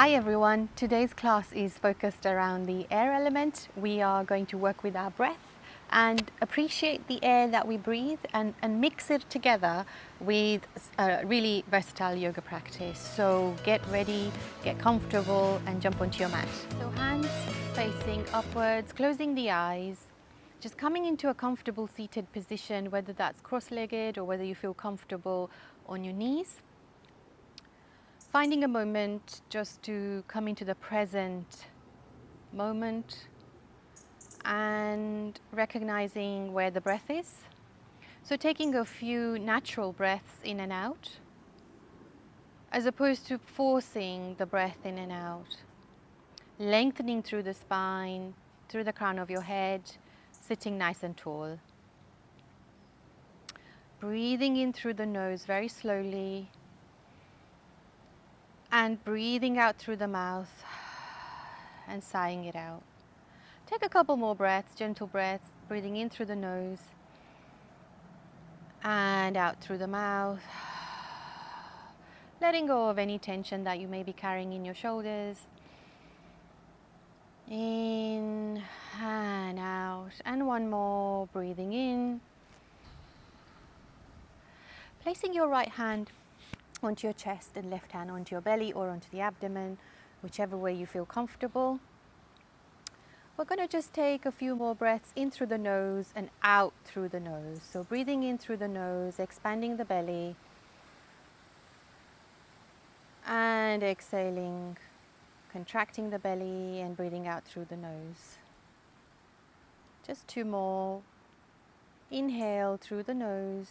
Hi everyone, today's class is focused around the air element. We are going to work with our breath and appreciate the air that we breathe and mix it together with a really versatile yoga practice. So get ready, get comfortable and jump onto your mat. So hands facing upwards, closing the eyes, just coming into a comfortable seated position, whether that's cross-legged or whether you feel comfortable on your knees. Finding a moment just to come into the present moment and recognizing where the breath is. So taking a few natural breaths in and out, as opposed to forcing the breath in and out. Lengthening through the spine, through the crown of your head, sitting nice and tall. Breathing in through the nose very slowly. And breathing out through the mouth and sighing it out. Take a couple more breaths, gentle breaths, breathing in through the nose and out through the mouth. Letting go of any tension that you may be carrying in your shoulders. In and out. And one more, breathing in. Placing your right hand onto your chest and left hand onto your belly or onto the abdomen, whichever way you feel comfortable. We're going to just take a few more breaths in through the nose and out through the nose. So breathing in through the nose, expanding the belly, and exhaling, contracting the belly and breathing out through the nose. Just two more. Inhale through the nose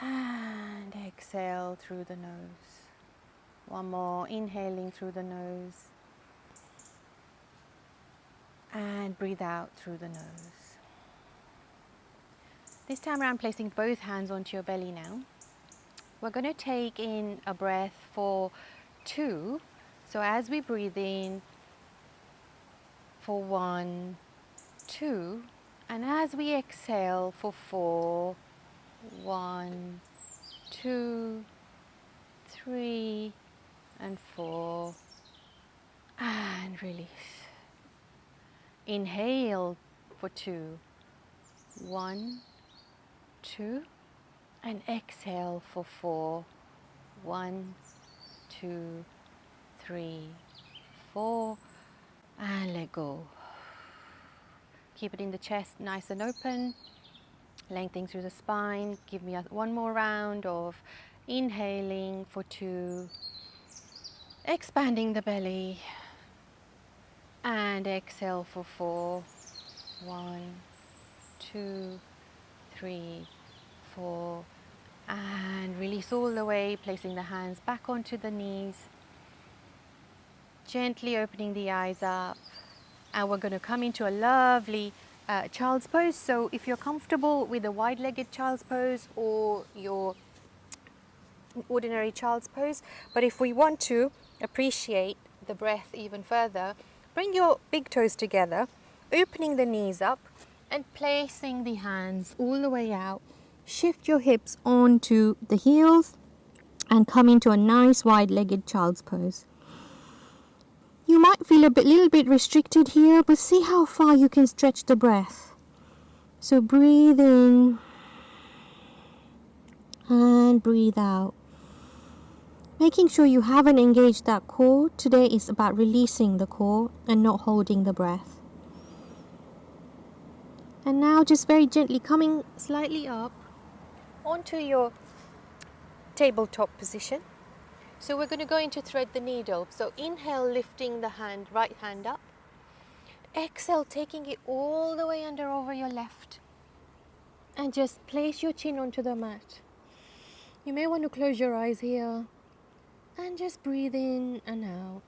and exhale through the nose. One more, inhaling through the nose and breathe out through the nose. This time around, placing both hands onto your belly now. We're going to take in a breath for 2. So as we breathe in for 1, 2, and as we exhale for 4, 1, 2, 3, and 4, and release. Inhale for 2, 1, 2, and exhale for 4, 1, 2, 3, 4, and let go. Keep it in the chest nice and open, lengthening through the spine. Give me one more round of inhaling for 2, expanding the belly, and exhale for 4, 1, 2, 3, 4, and release all the way, placing the hands back onto the knees, gently opening the eyes up, and we're going to come into a lovely child's pose. So if you're comfortable with a wide-legged child's pose or your ordinary child's pose, but if we want to appreciate the breath even further, bring your big toes together, opening the knees up and placing the hands all the way out. Shift your hips onto the heels and come into a nice wide-legged child's pose. You might feel a little bit restricted here, but see how far you can stretch the breath. So breathe in and breathe out. Making sure you haven't engaged that core. Today is about releasing the core and not holding the breath. And now just very gently coming slightly up onto your tabletop position. So we're going to go into thread the needle. So inhale, lifting the right hand up. Exhale, taking it all the way under over your left. And just place your chin onto the mat. You may want to close your eyes here. And just breathe in and out.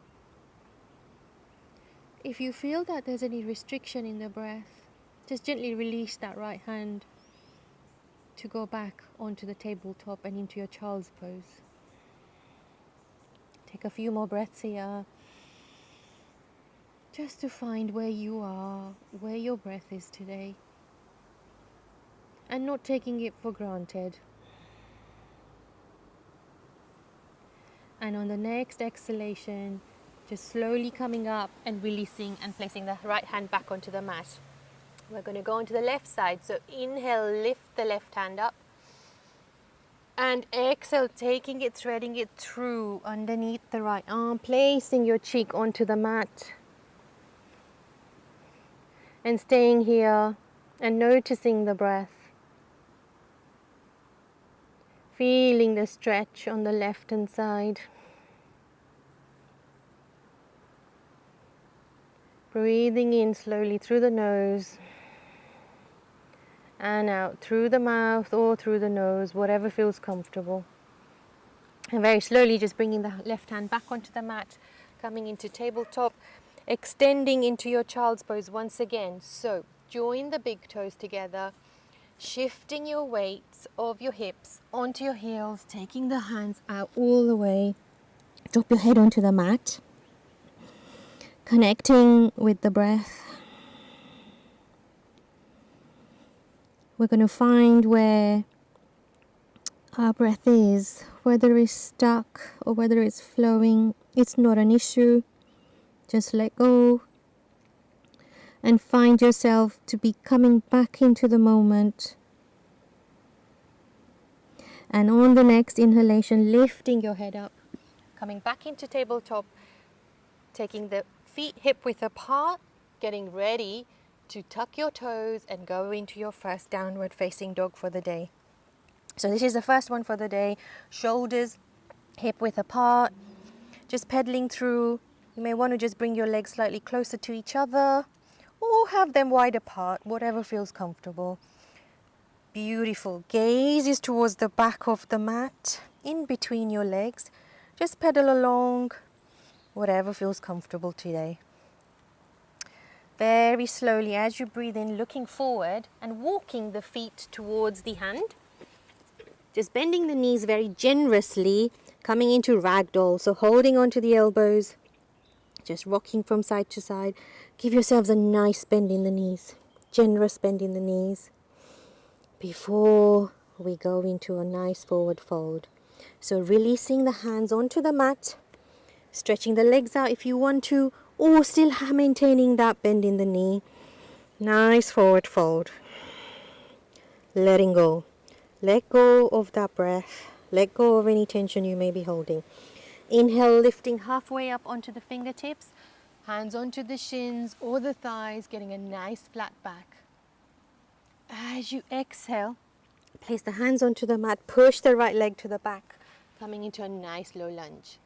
If you feel that there's any restriction in the breath, just gently release that right hand to go back onto the tabletop and into your child's pose. Take a few more breaths here, just to find where you are, where your breath is today, and not taking it for granted. And on the next exhalation, just slowly coming up and releasing and placing the right hand back onto the mat. We're going to go onto the left side. So inhale, lift the left hand up. And exhale, taking it, threading it through underneath the right arm, placing your cheek onto the mat. And staying here and noticing the breath. Feeling the stretch on the left hand side. Breathing in slowly through the nose. And out through the mouth or through the nose, whatever feels comfortable. And very slowly just bringing the left hand back onto the mat, coming into tabletop, extending into your child's pose once again. So join the big toes together, shifting your weights of your hips onto your heels, taking the hands out all the way. Drop your head onto the mat, connecting with the breath. We're going to find where our breath is, whether it's stuck or whether it's flowing. It's not an issue. Just let go and find yourself to be coming back into the moment. And on the next inhalation, lifting your head up, coming back into tabletop, taking the feet hip width apart, getting ready to tuck your toes and go into your first downward facing dog for the day. So this is the first one for the day. Shoulders hip width apart, just pedaling through. You may want to just bring your legs slightly closer to each other or have them wide apart, whatever feels comfortable. Beautiful. Gaze is towards the back of the mat, in between your legs. Just pedal along, whatever feels comfortable today. Very slowly as you breathe in, looking forward and walking the feet towards the hand. Just bending the knees very generously, coming into ragdoll. So holding onto the elbows, just rocking from side to side. Give yourselves a nice bend in the knees, generous bend in the knees, before we go into a nice forward fold. So releasing the hands onto the mat, stretching the legs out if you want to, or still maintaining that bend in the knee. Nice forward fold. Letting go. Let go of that breath. Let go of any tension you may be holding. Inhale, lifting halfway up onto the fingertips, hands onto the shins or the thighs, getting a nice flat back. As you exhale, place the hands onto the mat, push the right leg to the back, coming into a nice low lunge.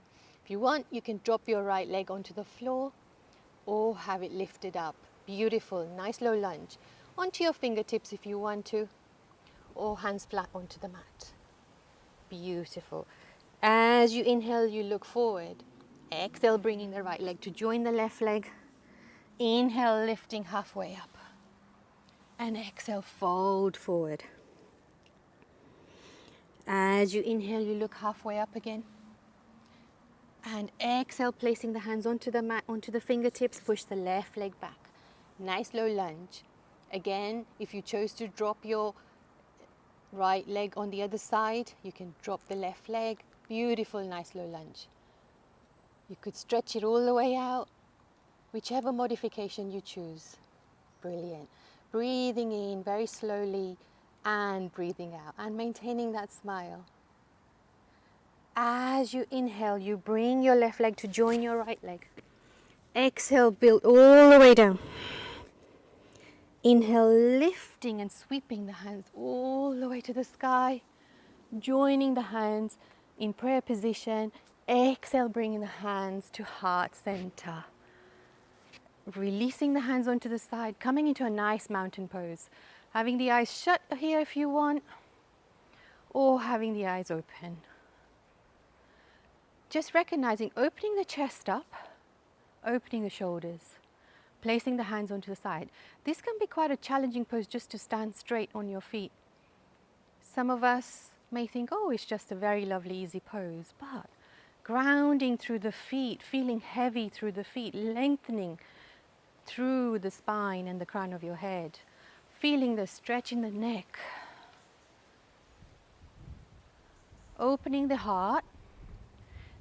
If you want, you can drop your right leg onto the floor or have it lifted up. Beautiful, nice low lunge. Onto your fingertips if you want to, or hands flat onto the mat. Beautiful. As you inhale, you look forward. Exhale, bringing the right leg to join the left leg. Inhale, lifting halfway up. And exhale, fold forward. As you inhale, you look halfway up again. And exhale, placing the hands onto the mat, onto the fingertips, push the left leg back. Nice low lunge. Again, if you chose to drop your right leg on the other side, you can drop the left leg. Beautiful, nice low lunge. You could stretch it all the way out, whichever modification you choose. Brilliant. Breathing in very slowly and breathing out and maintaining that smile. As you inhale, you bring your left leg to join your right leg. Exhale, build all the way down. Inhale, lifting and sweeping the hands all the way to the sky. Joining the hands in prayer position. Exhale, bringing the hands to heart center. Releasing the hands onto the side, coming into a nice mountain pose. Having the eyes shut here if you want, or having the eyes open. Just recognizing, opening the chest up, opening the shoulders, placing the hands onto the side. This can be quite a challenging pose just to stand straight on your feet. Some of us may think, oh, it's just a very lovely, easy pose, but grounding through the feet, feeling heavy through the feet, lengthening through the spine and the crown of your head, feeling the stretch in the neck, opening the heart,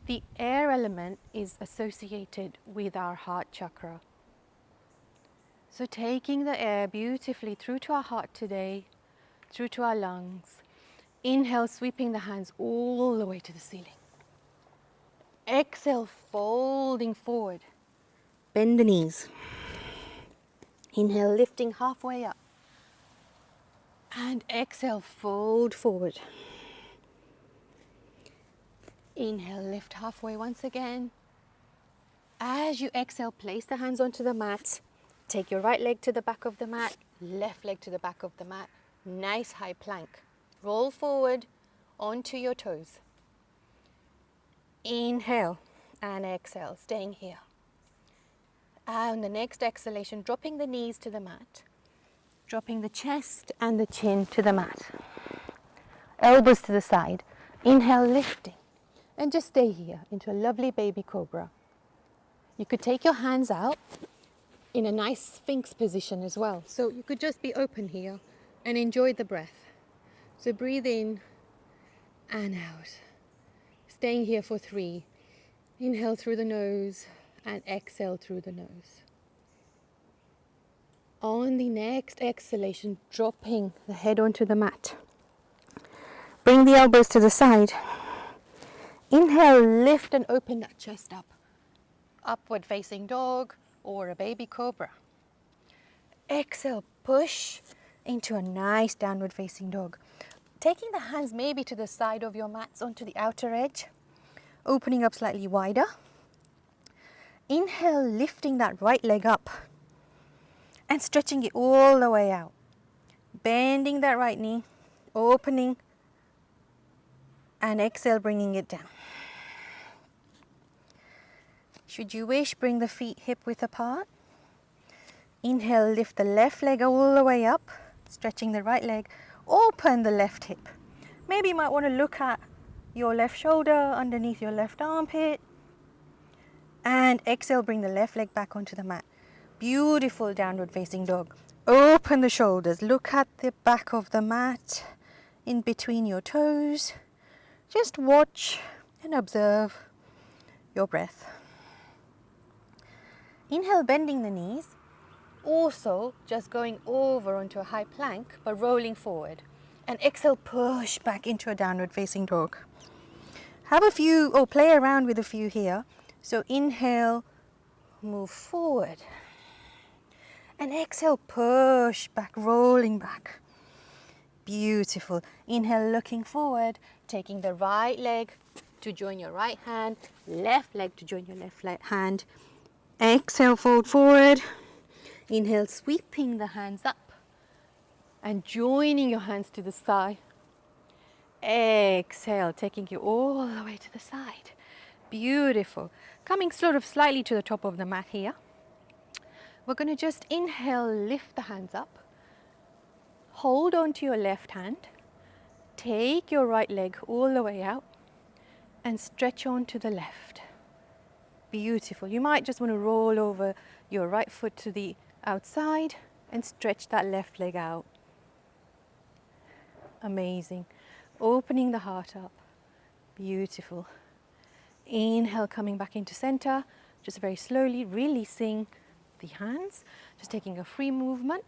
The air element is associated with our heart chakra. So taking the air beautifully through to our heart today, through to our lungs. Inhale, sweeping the hands all the way to the ceiling. Exhale, folding forward. Bend the knees. Inhale, lifting halfway up. And exhale, fold forward. Inhale, lift halfway once again. As you exhale, place the hands onto the mat. Take your right leg to the back of the mat, left leg to the back of the mat. Nice high plank. Roll forward onto your toes. Inhale and exhale, staying here. And the next exhalation, dropping the knees to the mat. Dropping the chest and the chin to the mat. Elbows to the side. Inhale, lifting. And just stay here into a lovely baby cobra. You could take your hands out in a nice sphinx position as well. So you could just be open here and enjoy the breath. So breathe in and out. Staying here for 3. Inhale through the nose and exhale through the nose. On the next exhalation, dropping the head onto the mat. Bring the elbows to the side. Inhale, lift and open that chest up. Upward facing dog or a baby cobra. Exhale, push into a nice downward facing dog. Taking the hands maybe to the side of your mats onto the outer edge. Opening up slightly wider. Inhale, lifting that right leg up and stretching it all the way out. Bending that right knee, opening, and exhale, bringing it down. Should you wish, bring the feet hip width apart. Inhale, lift the left leg all the way up, stretching the right leg, open the left hip. Maybe you might want to look at your left shoulder underneath your left armpit. And exhale, bring the left leg back onto the mat. Beautiful downward facing dog. Open the shoulders, look at the back of the mat, in between your toes. Just watch and observe your breath. Inhale, bending the knees. Also, just going over onto a high plank, but rolling forward. And exhale, push back into a downward facing dog. Have a few, or play around with a few here. So inhale, move forward. And exhale, push back, rolling back. Beautiful. Inhale, looking forward, taking the right leg to join your right hand, left leg to join your left hand. Exhale, fold forward. Inhale, sweeping the hands up and joining your hands to the side. Exhale, taking you all the way to the side. Beautiful. Coming sort of slightly to the top of the mat here. We're going to just inhale, lift the hands up. Hold on to your left hand. Take your right leg all the way out and stretch on to the left. Beautiful. You might just want to roll over your right foot to the outside and stretch that left leg out. Amazing. Opening the heart up. Beautiful. Inhale, coming back into center. Just very slowly releasing the hands. Just taking a free movement.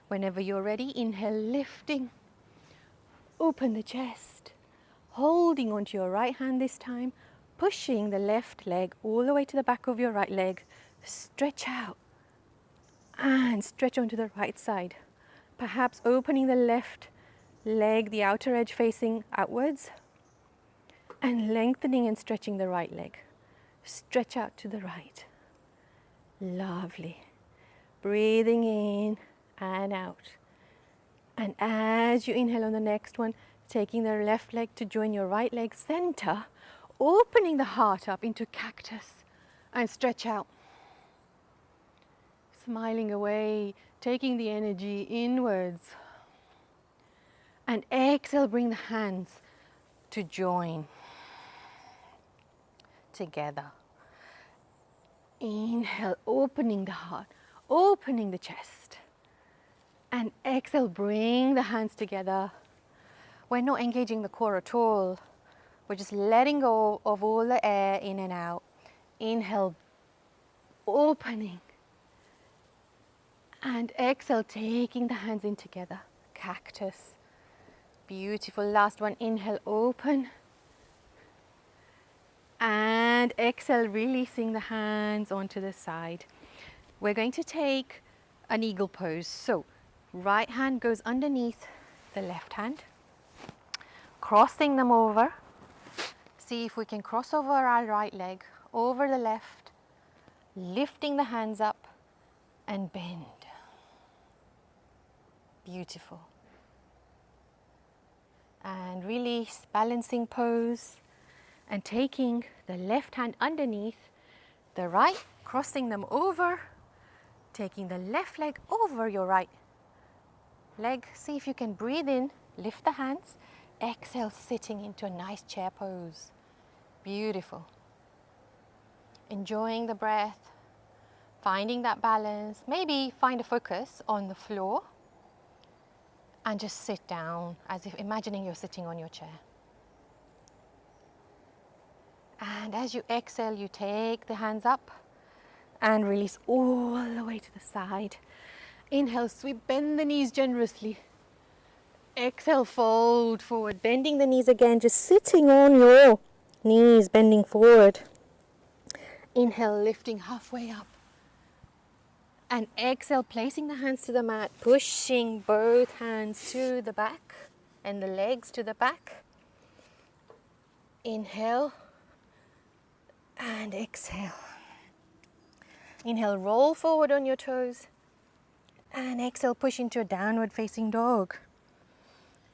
Whenever you're ready, inhale, lifting. Open the chest. Holding onto your right hand this time. Pushing the left leg all the way to the back of your right leg. Stretch out. And stretch onto the right side. Perhaps opening the left leg, the outer edge facing outwards. And lengthening and stretching the right leg. Stretch out to the right. Lovely. Breathing in and out. And as you inhale on the next one, taking the left leg to join your right leg center, opening the heart up into cactus and stretch out. Smiling away, taking the energy inwards. And exhale, bring the hands to join together. Inhale, opening the heart, opening the chest. And exhale, bring the hands together. We're not engaging the core at all. We're just letting go of all the air in and out. Inhale, opening. And exhale, taking the hands in together. Cactus. Beautiful. Last one. Inhale, open. And exhale, releasing the hands onto the side. We're going to take an eagle pose. So, right hand goes underneath the left hand. Crossing them over. See if we can cross over our right leg, over the left. Lifting the hands up and bend. Beautiful. And release, balancing pose. And taking the left hand underneath the right, crossing them over, taking the left leg over your right leg. See if you can breathe in, lift the hands, exhale, sitting into a nice chair pose. Beautiful. Enjoying the breath, finding that balance. Maybe find a focus on the floor and just sit down as if imagining you're sitting on your chair. And as you exhale, you take the hands up and release all the way to the side. Inhale, sweep, bend the knees generously. Exhale, fold forward, bending the knees again, just sitting on your knees, bending forward. Inhale, lifting halfway up. And exhale, placing the hands to the mat, pushing both hands to the back and the legs to the back. Inhale. And exhale. Inhale, roll forward on your toes. And exhale, push into a downward facing dog.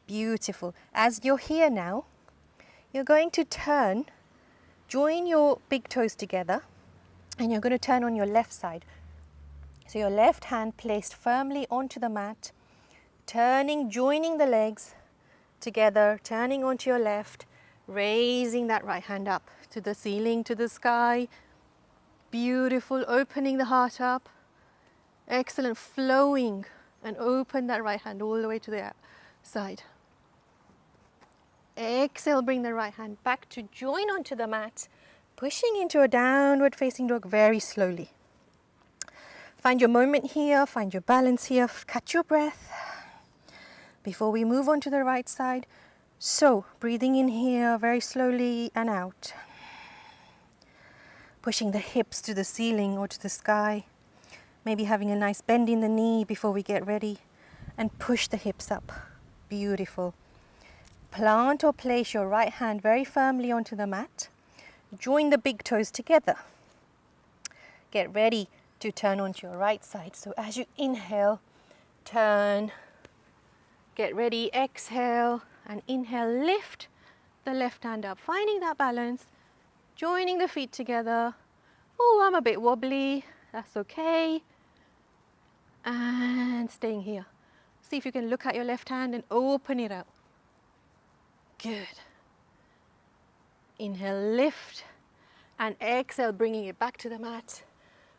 Beautiful. As you're here now, you're going to turn, join your big toes together, and you're going to turn on your left side. So your left hand placed firmly onto the mat, turning, joining the legs together, turning onto your left, raising that right hand up to the ceiling, to the sky. Beautiful, opening the heart up. Excellent, flowing, and open that right hand all the way to the side. Exhale, bring the right hand back to join onto the mat, pushing into a downward facing dog very slowly. Find your moment here, find your balance here, catch your breath before we move on to the right side. So, breathing in here very slowly and out. Pushing the hips to the ceiling or to the sky. Maybe having a nice bend in the knee before we get ready. And push the hips up. Beautiful. Plant or place your right hand very firmly onto the mat. Join the big toes together. Get ready to turn onto your right side. So as you inhale, turn. Get ready, exhale. And inhale, lift the left hand up, finding that balance, joining the feet together. Oh, I'm a bit wobbly, that's okay. And staying here. See if you can look at your left hand and open it out. Good. Inhale, lift, and exhale, bringing it back to the mat.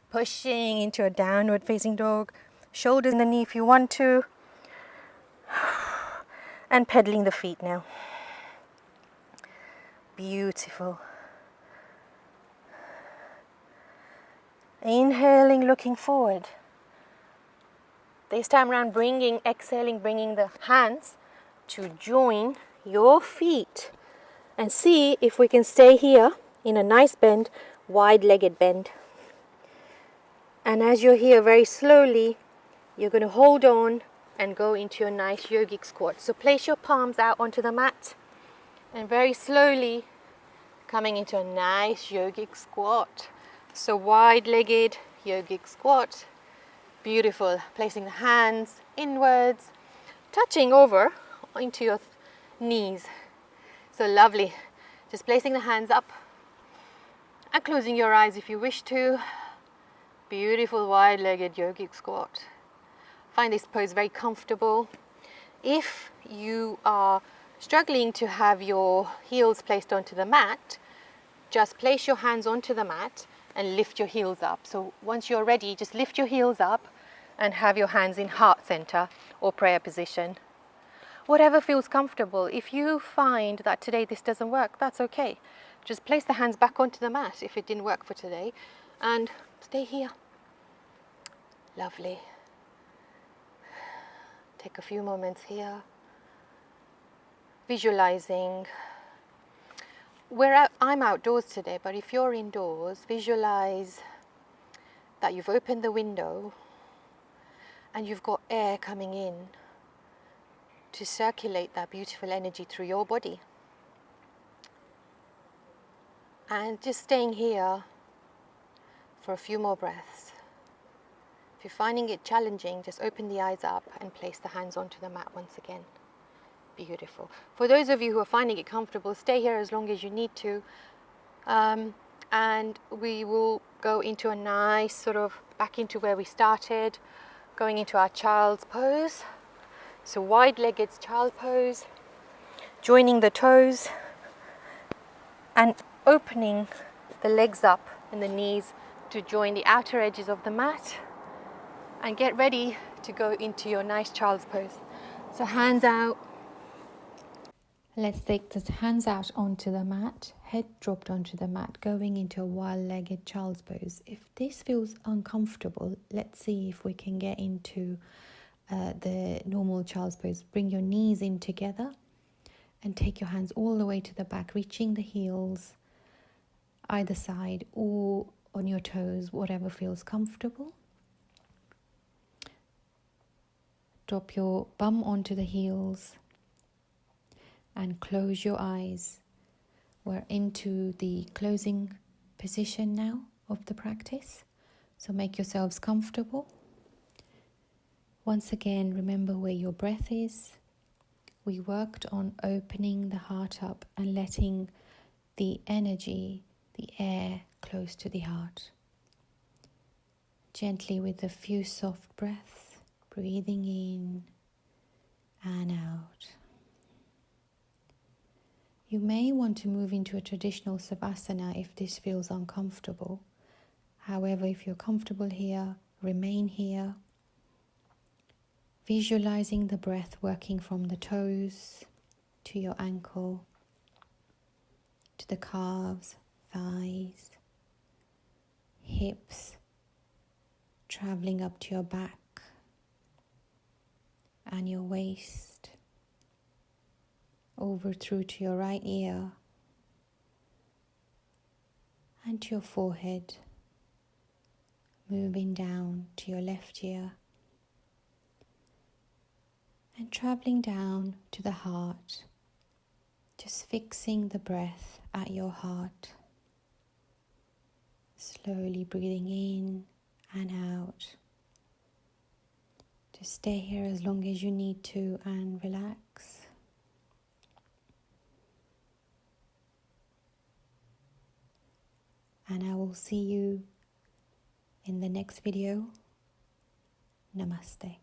Pushing into a downward facing dog. Shoulders in the knee if you want to. And pedaling the feet now. Beautiful. Inhaling, looking forward. This time around, exhaling, bringing the hands to join your feet. And see if we can stay here in a nice bend, wide-legged bend. And as you're here, very slowly, you're going to hold on and go into a nice yogic squat. So place your palms out onto the mat and very slowly coming into a nice yogic squat. So wide-legged yogic squat. Beautiful. Placing the hands inwards, touching over into your knees. So lovely. Just placing the hands up and closing your eyes if you wish to. Beautiful wide-legged yogic squat. Find this pose very comfortable. If you are struggling to have your heels placed onto the mat, just place your hands onto the mat and lift your heels up. So once you're ready, just lift your heels up and have your hands in heart center or prayer position. whatever feels comfortable. If you find that today this doesn't work, that's okay. Just place the hands back onto the mat if it didn't work for today, and stay here. Lovely. Take a few moments here, visualizing. I'm outdoors today, but if you're indoors, visualize that you've opened the window and you've got air coming in to circulate that beautiful energy through your body. And just staying here for a few more breaths. If you're finding it challenging, just open the eyes up and place the hands onto the mat once again. Beautiful. For those of you who are finding it comfortable, stay here as long as you need to. And we will go into a nice sort of back into where we started, going into our child's pose. So wide-legged child pose, joining the toes and opening the legs up and the knees to join the outer edges of the mat, and get ready to go into your nice child's pose. So hands out. Let's take the hands out onto the mat, head dropped onto the mat, going into a wide-legged child's pose. If this feels uncomfortable, let's see if we can get into the normal child's pose. Bring your knees in together and take your hands all the way to the back, reaching the heels either side or on your toes, whatever feels comfortable. Drop your bum onto the heels and close your eyes. We're into the closing position now of the practice, so make yourselves comfortable. Once again, remember where your breath is. We worked on opening the heart up and letting the energy, the air, close to the heart. Gently, with a few soft breaths, breathing in and out. You may want to move into a traditional Sukhasana if this feels uncomfortable. However, if you're comfortable here, remain here. Visualizing the breath working from the toes to your ankle, to the calves, thighs, hips, traveling up to your back and your waist, over through to your right ear and to your forehead, moving down to your left ear and traveling down to the heart, just fixing the breath at your heart, slowly breathing in and out. Just stay here as long as you need to and relax. And I will see you in the next video. Namaste.